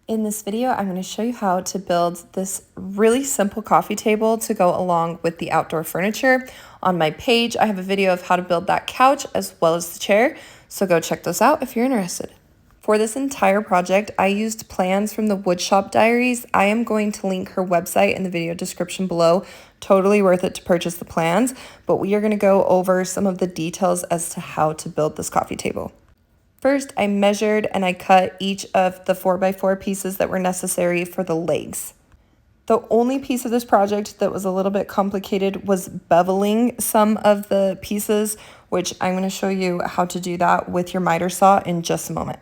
In this video, I'm going to show you how to build this really simple coffee table to go along with the outdoor furniture. On my page, I have a video of how to build that couch as well as the chair, so go check those out if you're interested. For this entire project, I used plans from the Woodshop Diaries. I am going to link her website in the video description below. Totally worth it to purchase the plans, but we are going to go over some of the details as to how to build this coffee table. First, I measured and I cut each of the 4x4 pieces that were necessary for the legs. The only piece of this project that was a little bit complicated was beveling some of the pieces, which I'm going to show you how to do that with your miter saw in just a moment.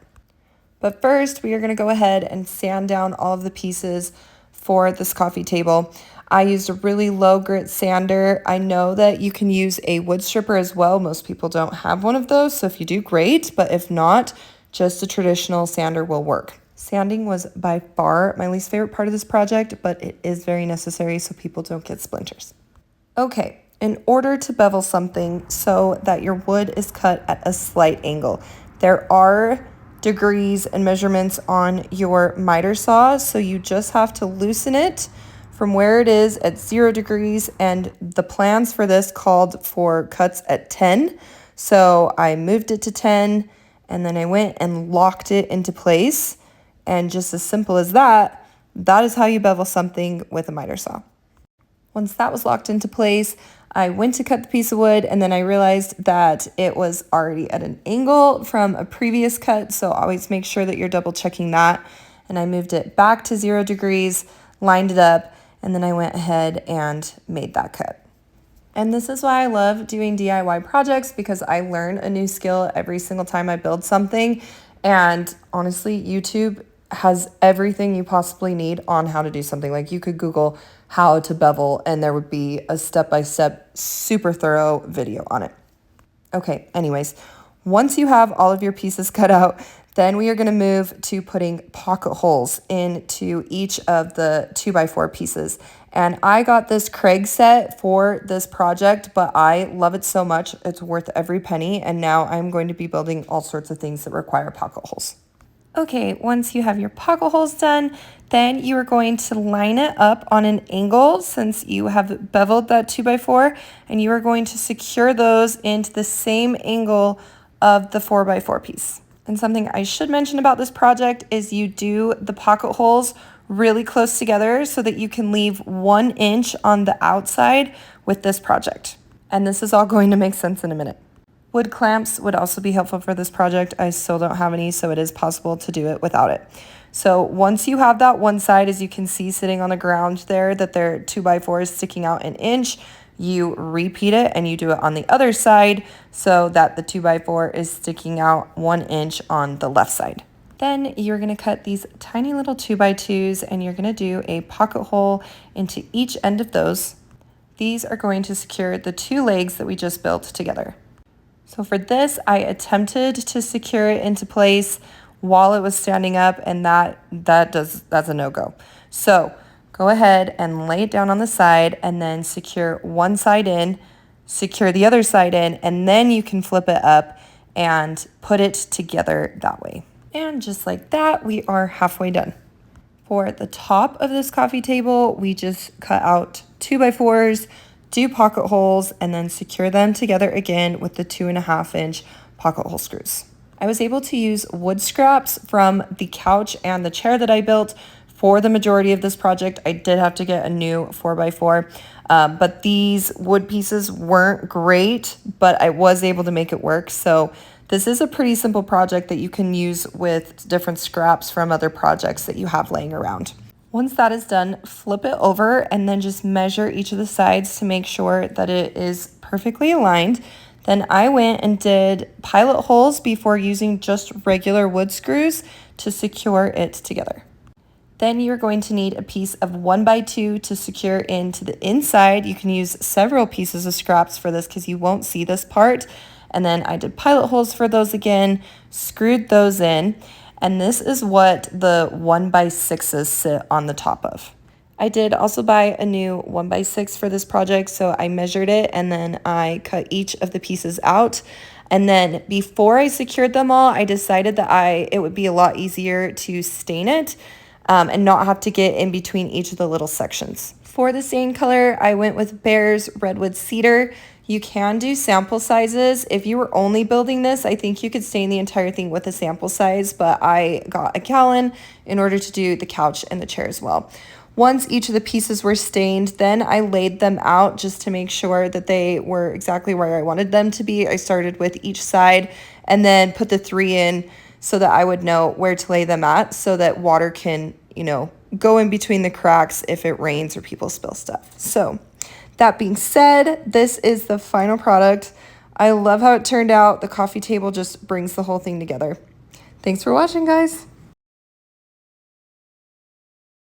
But first, we are going to go ahead and sand down all of the pieces for this coffee table. I used a really low grit sander. I know that you can use a wood stripper as well. Most people don't have one of those, so if you do, great. But if not, just a traditional sander will work. Sanding was by far my least favorite part of this project, but it is very necessary so people don't get splinters. Okay, in order to bevel something so that your wood is cut at a slight angle, there are degrees and measurements on your miter saw, so you just have to loosen it from where it is at 0 degrees, and the plans for this called for cuts at 10. So I moved it to 10, and then I went and locked it into place. And just as simple as that, that is how you bevel something with a miter saw. Once that was locked into place, I went to cut the piece of wood, and then I realized that it was already at an angle from a previous cut, so always make sure that you're double checking that. And I moved it back to 0 degrees, lined it up, and then I went ahead and made that cut. And this is why I love doing DIY projects, because I learn a new skill every single time I build something. And honestly, YouTube has everything you possibly need on how to do something. Like, you could Google how to bevel and there would be a step-by-step, super thorough video on it. Okay, anyways, once you have all of your pieces cut out, then we are going to move to putting pocket holes into each of the 2x4 pieces. And I got this Craig set for this project, but I love it so much, it's worth every penny. And now I'm going to be building all sorts of things that require pocket holes. Okay, once you have your pocket holes done, then you are going to line it up on an angle since you have beveled that 2x4, and you are going to secure those into the same angle of the 4x4 piece. And something I should mention about this project is you do the pocket holes really close together so that you can leave 1 inch on the outside with this project. And this is all going to make sense in a minute. Wood clamps would also be helpful for this project. I still don't have any, so it is possible to do it without it. So once you have that one side, as you can see sitting on the ground there, that their 2x4 is sticking out 1 inch, you repeat it and you do it on the other side so that the 2x4 is sticking out 1 inch on the left side. Then you're going to cut these tiny little 2x2s and you're going to do a pocket hole into each end of those. These are going to secure the 2 legs that we just built together. So for this, I attempted to secure it into place while it was standing up, and that's a no-go. So go ahead and lay it down on the side and then secure one side in, secure the other side in, and then you can flip it up and put it together that way. And just like that, we are halfway done. For the top of this coffee table, we just cut out 2x4s, do pocket holes, and then secure them together again with the 2.5 inch pocket hole screws. I was able to use wood scraps from the couch and the chair that I built for the majority of this project. I did have to get a new 4x4, but these wood pieces weren't great, but I was able to make it work. So this is a pretty simple project that you can use with different scraps from other projects that you have laying around. Once that is done, flip it over and then just measure each of the sides to make sure that it is perfectly aligned. Then I went and did pilot holes before using just regular wood screws to secure it together. Then you're going to need a piece of 1x2 to secure into the inside. You can use several pieces of scraps for this because you won't see this part. And then I did pilot holes for those again, screwed those in. And this is what the 1x6s sit on the top of. I did also buy a new 1x6 for this project, so I measured it and then I cut each of the pieces out. And then before I secured them all, I decided that it would be a lot easier to stain it. and not have to get in between each of the little sections. For the stain color, I went with Bear's Redwood Cedar. You can do sample sizes. If you were only building this, I think you could stain the entire thing with a sample size, but I got a gallon in order to do the couch and the chair as well. Once each of the pieces were stained, then I laid them out just to make sure that they were exactly where I wanted them to be. I started with each side and then put the 3 in so that I would know where to lay them at so that water can, go in between the cracks if it rains or people spill stuff. So that being said, this is the final product. I love how it turned out. The coffee table just brings the whole thing together. Thanks for watching, guys.